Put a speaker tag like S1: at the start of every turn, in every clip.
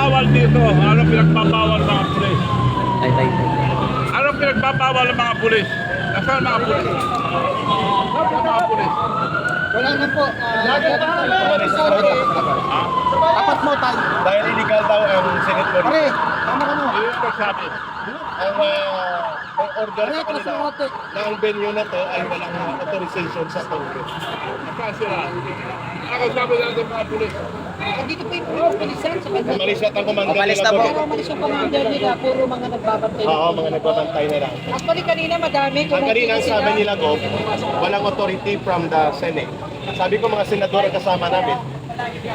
S1: bawal dito? Ano pinagbabawal mga pulis? Ano pinagbabawal ng mga pulis? Nasaan mga pulis? Nasaan mga pulis?
S2: Wala na po. Apat mo tayo.
S3: Dahil illegal daw ang Senate Committee.
S2: Pare, tama ka mo.
S1: Yun ko sabi.
S3: Ang may order sa kanila na ang venue na to ay walang authorization sa Congress.
S1: Nasaan sila? Ako sabi natin mga pulis.
S2: Dito po yung pulisan sa kanya.
S3: Umalis at ang commander
S4: Umalis
S3: nila
S4: na po.
S2: Pero umalis yung commander nila, puro mga nagbabantay.
S3: Oo, mga nagbabantay na lang.
S2: Actually, kanina madami.
S3: Ang kanina ang sabi nila, Gov, walang authority from the Senate. Sabi ko mga senador ang kasama namin.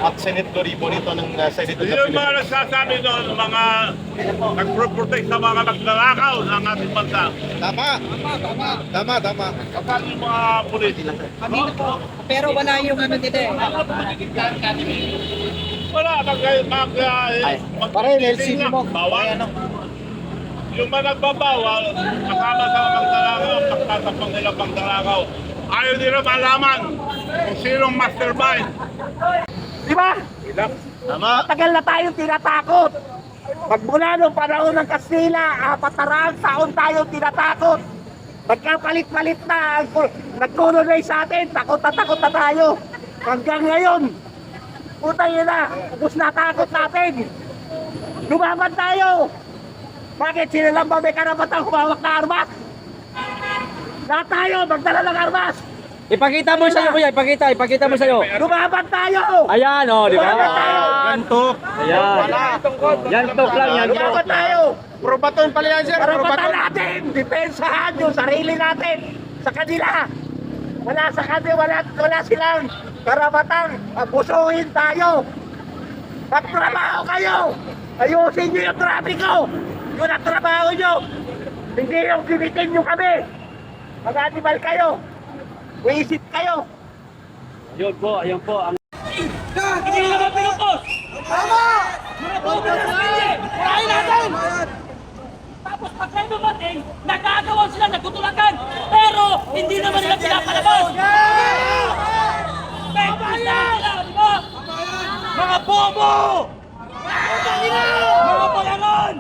S3: At Senate Doribo nito ng Senate of the
S1: Yung mga
S3: Philippines.
S1: nagsasabi doon, mga nagpro-protect sa mga nagnanakaw ng ating bansa.
S3: Tama.
S1: Kapag yung mga pulis.
S2: Kanina po. Pero wala yung ano nila eh.
S1: Wala,
S2: Pare, LCD mo.
S1: Bawal. Yung mga nagbabawal, kasama sa magdalakaw, pagtatapang nila pagdalakaw. Ayaw nila malaman kung sinong mastermind.
S5: Di ba?
S3: Tama.
S5: Matagal na tayong tinatakot. Magmula nung panahon ng Kastila, 400 taon tayong tinatakot. Magkapalit-palit na, nag-colonize sa atin, takot na tayo. Hanggang ngayon, putang ina, ubus na takot natin. Lumaban tayo. Bakit sila lang ba may karapatang humawak na armas? Lahat tayo, magdala ng armas.
S4: Ipakita mo sa'yo, kuya. Ipakita mo sa'yo.
S5: Lumaban tayo.
S4: Ayan, oh, di ba?
S5: Lumaban tayo.
S3: Gantok.
S4: Ayan. Yan tok lang, yan tok.
S5: Lumaban tayo.
S3: Probaton pala yan, sir.
S5: Karapatan natin, depensahan yung sarili natin sa kanila. Wala sa kanila, wala silang karapatang abusuhin tayo. Magtrabaho kayo. Ayusin nyo yung trapiko. Yun ang trabaho nyo. Hindi yung gimitin nyo kami. Mag-animal kayo. Wisit kayo.
S4: Ayun po, ayun po.
S5: Hindi naman pinupos. Tama! Mga bobo na natin! Kurahin natin! Tapos pag kayo dumating, nagagawa sila, nagtutulakan, pero hindi naman nila pinapalabas! Pagbayan! Di ba? Mga bobo! Mga bayaran!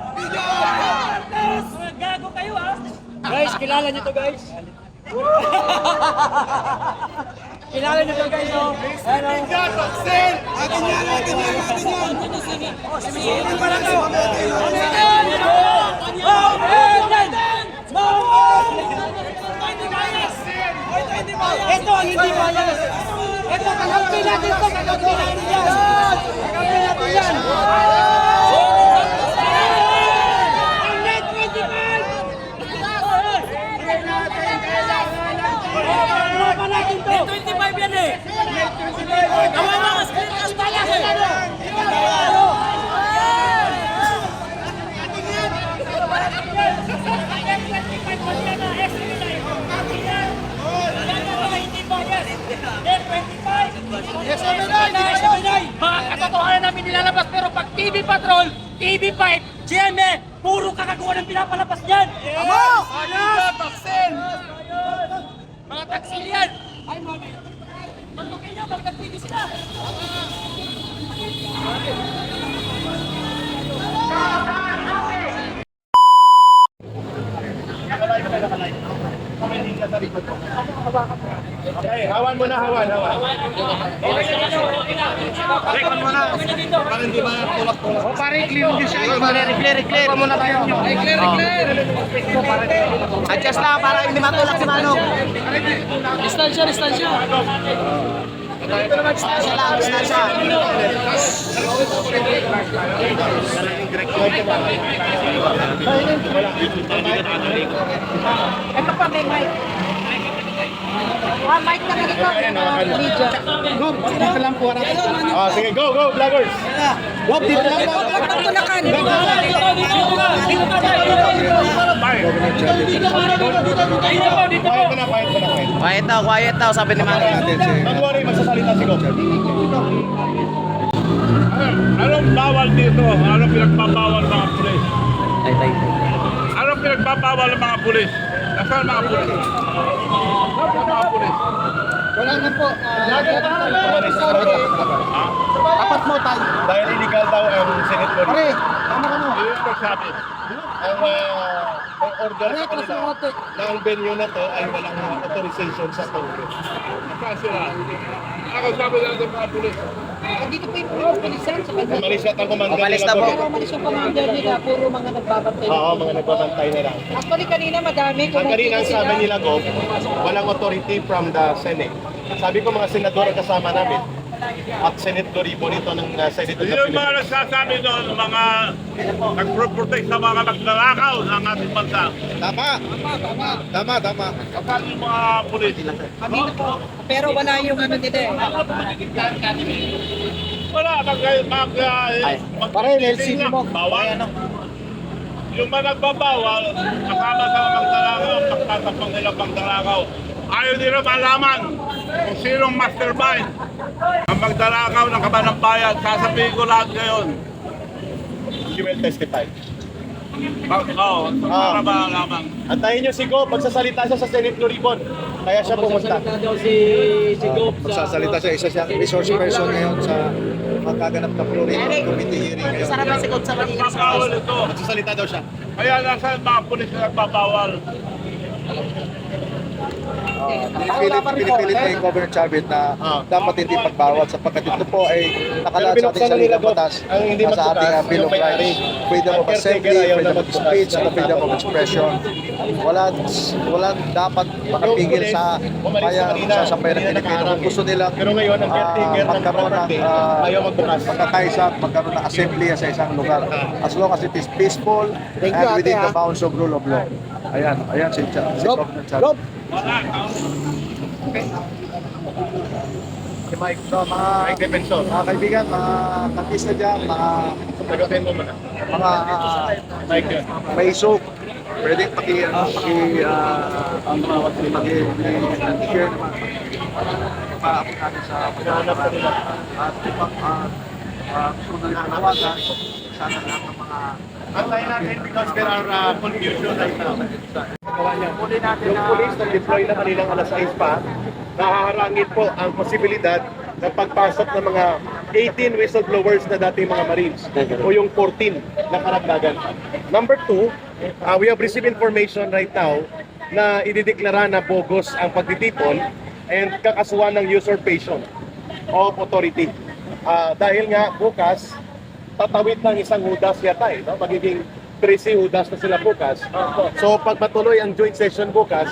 S5: Mga gago kayo, ha?
S4: Guys, kilala niyo to, guys. Kilala niyo to, guys, oh. Ano?
S5: Oh, sumisirin pa lang to! Ito ang hindi bias. Ito, kakampi natin ito. Kakampi natin yan. Kakampi natin yan. Ang net 25! Kakampi natin ito. Net 25 yan eh. Kawa mga split as talas. Mga katotohanan namin nilalabas, pero pag TV Patrol, TV5, GMA, puro kakagawa ng pinapalabas niyan. Amo! Taksil! Mga taksil yan! Ay, mami! Pagtukin niyo, magkag-TV sila!
S3: Okay, hawan mo na, hawan.
S1: Record mo na.
S3: Parang di ba tulak-tulak?
S1: O pare, clear nyo siya.
S4: Clear muna tayo.
S1: Clear.
S4: Adjust lang para hindi matulak si Manong.
S2: Distansya.
S4: Distansya lang, distansya.
S2: Ito pa, may mic. Mic na dito. Media.
S3: Dito lang po. Sige, go, vloggers.
S2: Dito lang po. Pagtulakan.
S3: Quiet na.
S4: Quiet daw, sabi ni Manong.
S3: Don't worry, magsasalita si Gov.
S1: Anong bawal dito? Anong pinagbabawal mga pulis? Anong pinagbabawal ng mga pulis? Nasaan mga pulis? Nasaan mga pulis?
S2: Wala na po.
S4: Apat mo tayo.
S3: Dahil illegal daw ang Senate Floor.
S4: Pare, ano ka mo?
S1: Yun ang sabi.
S3: Ang may order sa kanila na ang venue na to ay walang authorization sa Congress.
S1: Saan sila? Ako sabi lang sa mga pulis.
S2: Dito po yung polisan sa kanya.
S3: Umalis at ang commander
S4: Umalis
S3: nila
S4: na po.
S3: doon.
S2: Pero umalis yung commander nila, puro mga nagbabantay.
S3: Oo, mga nagbabantay na lang.
S2: Actually, kanina madami.
S3: Ang kanina ang sabi nila, Gov, walang authority from the Senate. Sabi ko mga senador ang kasama namin at Senate Doribo nito ng Senate of the
S1: Yung mga
S3: Philippines.
S1: nagsasabi doon, mga nagpro-protect sa mga magnanakaw ng ating bansa.
S3: Tama.
S1: Kapag yung mga pulis.
S2: Kanina po. Pero wala yung ano nila eh.
S1: Wala,
S4: Pare, LCD mo.
S1: Bawal. Yung mga nagbabawal, kasama sa magdalakaw, pagtatapang nila pagdalakaw. Ayaw nila malaman kung sinong mastermind ang magdalakaw ng kaban ng bayan. Sasabihin ko lahat ngayon.
S3: You will testify.
S1: Oo, para malaman.
S3: Antayin niyo si Gov, magsasalita siya sa Senate Doribon. Kaya siya pumunta.
S6: Magsasalita siya, isa siya resource person ngayon sa magkaganap na Florida Committee hearing ngayon.
S4: Sarap na sikot sa Manila.
S1: Nagbabawal ito.
S3: Magsasalita daw siya.
S1: Kaya nasa mga pulis na nagbabawal.
S6: Pinipilit ni Governor Chavez na dapat hindi pagbawal sapagkat ito po ay nakalaan sa ating
S3: binuksan na nila,
S6: saligang batas
S3: ang hindi
S6: at sa ating
S3: magbukas,
S6: Bill of
S3: yung may-ari.
S6: Rights, freedom of
S3: Ang caretaker
S6: assembly,
S3: ayaw na
S6: freedom of
S3: magbukas.
S6: speech, at freedom of expression. Wala dapat makapigil sa
S3: Umalis
S6: kaya
S3: sa kanina,
S6: sasampayan ng
S3: hindi na
S6: Pilipino. Kung
S3: nakaharang
S6: gusto nilang
S3: Pero ngayon, ang caretaker ng
S6: magkaroon ng
S3: property, ayaw magbukas.
S6: pagkakaisa at magkaroon ng assembly sa isang lugar. As long as it is peaceful and within the bounds of rule of law. Ayan si Governor Chavez. Si Mike, so
S3: Mike Defensor.
S6: mga kaibigan, mga katista dyan, mga
S3: Sagutin mo muna. Mike yun.
S6: may isok, pwede share naman paapos natin sa paghahanap nila at ibang gusto na nanawagan sana lahat ng mga
S3: Antayin natin because there are confusion right now.
S6: huli natin
S3: Yung police na-deploy na kaninang alas 6 pa, nahaharangin po ang posibilidad ng pagpasok ng mga 18 whistleblowers na dating mga Marines o yung 14 na karagdagan. Number 2, we have received information right now na idideklara na bogus ang pagtitipon and kakasuhan ng usurpation of authority. Dahil nga bukas, tatawid ng isang hudas yata no? Magiging 13 hudas na sila bukas. So pag matuloy ang joint session bukas,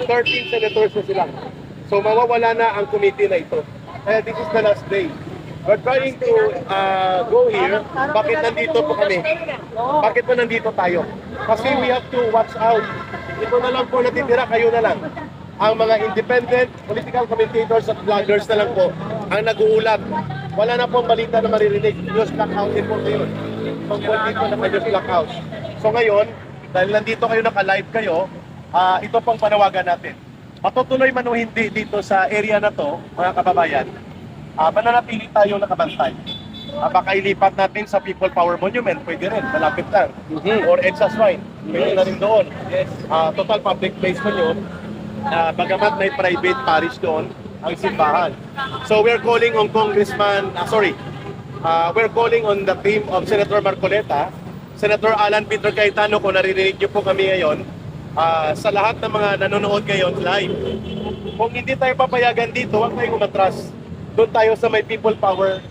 S3: 13 senators na sila. So mawawala na ang committee na ito. Kaya this is the last day. We're trying to go here. Bakit nandito po kami? Bakit po nandito tayo? Kasi we have to watch out. Ito na lang po natitira, kayo na lang. Ang mga independent political commentators at vloggers na lang po ang nag-uulat. Wala na pong balita na maririnig. News blackout din po ngayon. Tungkol dito na news blackout. So ngayon, dahil nandito kayo, naka-live kayo, ito pong panawagan natin. Matutuloy man o hindi dito sa area na to, mga kababayan, mananatili tayo nakabantay. Baka ilipat natin sa People Power Monument, pwede rin, malapit lang. Or EDSA Shrine, pwede na rin doon. Total public place mo yun. Bagamat may private parish doon, ang simbahan. So we're calling on we're calling on the team of Senator Marcoleta, Senator Alan Peter Cayetano, kung naririnig niyo po kami ngayon, sa lahat ng mga nanonood ngayon live. Kung hindi tayo papayagan dito, huwag tayong umatras. Doon tayo sa may People Power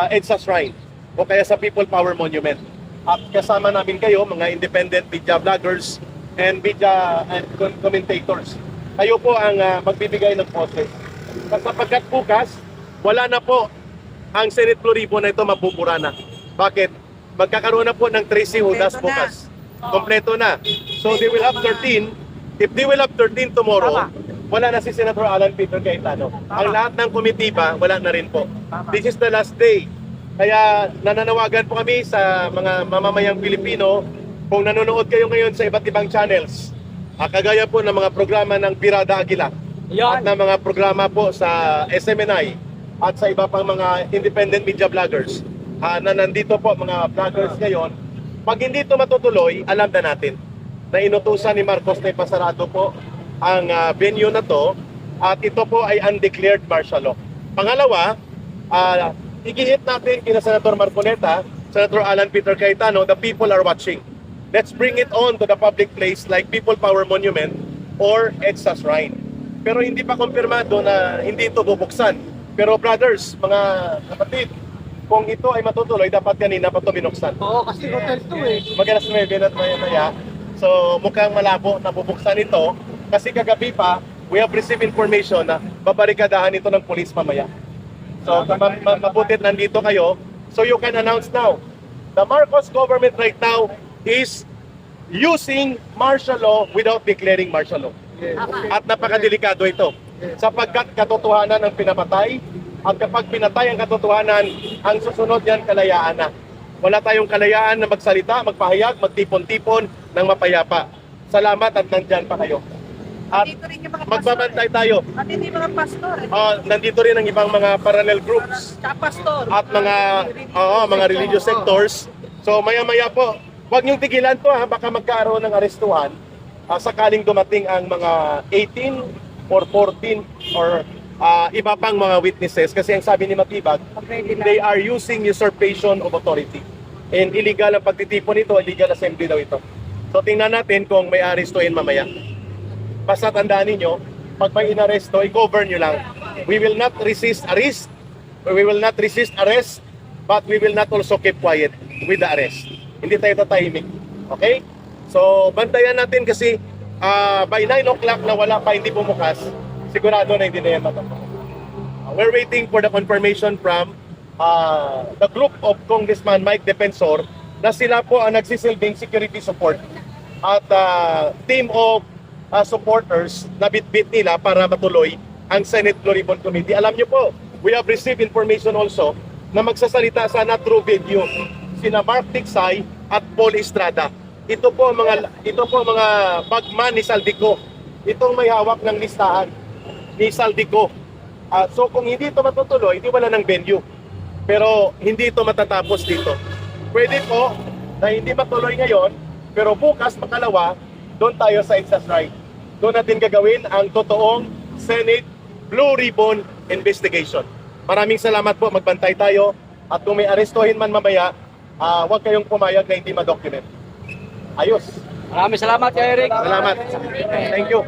S3: EDSA Shrine o kaya sa People Power Monument. At kasama namin kayo, mga independent media vloggers and media and commentators. Kayo po ang magbibigay ng boses. Sapagkat bukas, wala na po ang Senate Floribo na ito, mabubura na. Bakit? Magkakaroon na po ng 13 hudas bukas. Kompleto na. So they will have 13. If they will have 13 tomorrow, wala na si Senator Alan Peter Cayetano. Ang lahat ng komitiba, wala na rin po. This is the last day. Kaya nananawagan po kami sa mga mamamayang Pilipino, kung nanonood kayo ngayon sa iba't ibang channels, kagaya po ng mga programa ng Pirada Aguila, at ng mga programa po sa SMNI, at sa iba pang mga independent media vloggers, na nandito po mga vloggers ngayon, pag hindi ito matutuloy, alam na natin na inutusan ni Marcos na ipasarado po ang venue na to at ito po ay undeclared martial law. Pangalawa, igihit natin kina Senator Marcoleta, Senator Alan Peter Cayetano, the people are watching. Let's bring it on to the public place like People Power Monument or EDSA Shrine. Pero hindi pa kumpirmado na hindi ito bubuksan. Pero brothers, mga kapatid, kung ito ay matutuloy, dapat kanina pa ito binuksan.
S4: Oo, kasi hotel to eh.
S3: Magalas 9 at maya-maya. So mukhang malabo na bubuksan ito. Kasi kagabi pa, we have received information na babarikadahan ito ng police mamaya. So mabutit nandito kayo. So you can announce now. The Marcos government right now is using martial law without declaring martial law. At napakadelikado ito. Sapagkat katotohanan ang pinapatay, at kapag pinatay ang katotohanan, ang susunod yan kalayaan na. Wala tayong kalayaan na magsalita, magpahayag, magtipon-tipon ng mapayapa. Salamat at nandyan pa kayo. At
S2: Nandito rin yung mga
S3: magbabantay tayo.
S2: Nandito yung mga pastor.
S3: Nandito rin ang ibang mga parallel groups
S2: Tsaka pastor.
S3: at mga religious sectors. So maya-maya po, huwag niyong tigilan to ha, baka magkaroon ng arestuhan sakaling dumating ang mga 18 or 14 or iba pang mga witnesses kasi ang sabi ni Matibag, they are using usurpation of authority. And illegal ang pagtitipon nito, illegal assembly daw ito. So tingnan natin kung may arestuhin mamaya. Basta tandaan ninyo, pag may inaresto, i-govern nyo lang. We will not resist arrest, but we will not also keep quiet with the arrest. Hindi tayo tatahimik. Okay? So, bantayan natin kasi by 9 o'clock na wala pa, hindi bumukas, sigurado na hindi na yan matapos. We're waiting for the confirmation from the group of Congressman Mike Defensor na sila po ang nagsisilbing security support at team of supporters na bitbit nila para matuloy ang Senate Blue Ribbon Committee. Alam niyo po, we have received information also na magsasalita sana through video sina Mark Tiksay at Paul Estrada. Ito po mga bagman ni Saldico. Itong may hawak ng listahan ni Saldico. So kung hindi ito matutuloy, hindi wala ng venue. Pero hindi ito matatapos dito. Pwede po na hindi matuloy ngayon, pero bukas makalawa, doon tayo sa EDSA Shrine. Doon natin gagawin ang totoong Senate Blue Ribbon Investigation. Maraming salamat po, magbantay tayo. At kung may arestuhin man mamaya, huwag kayong pumayag na hindi ma-document. Ayos.
S4: Maraming salamat, Eric.
S3: Salamat. Thank you.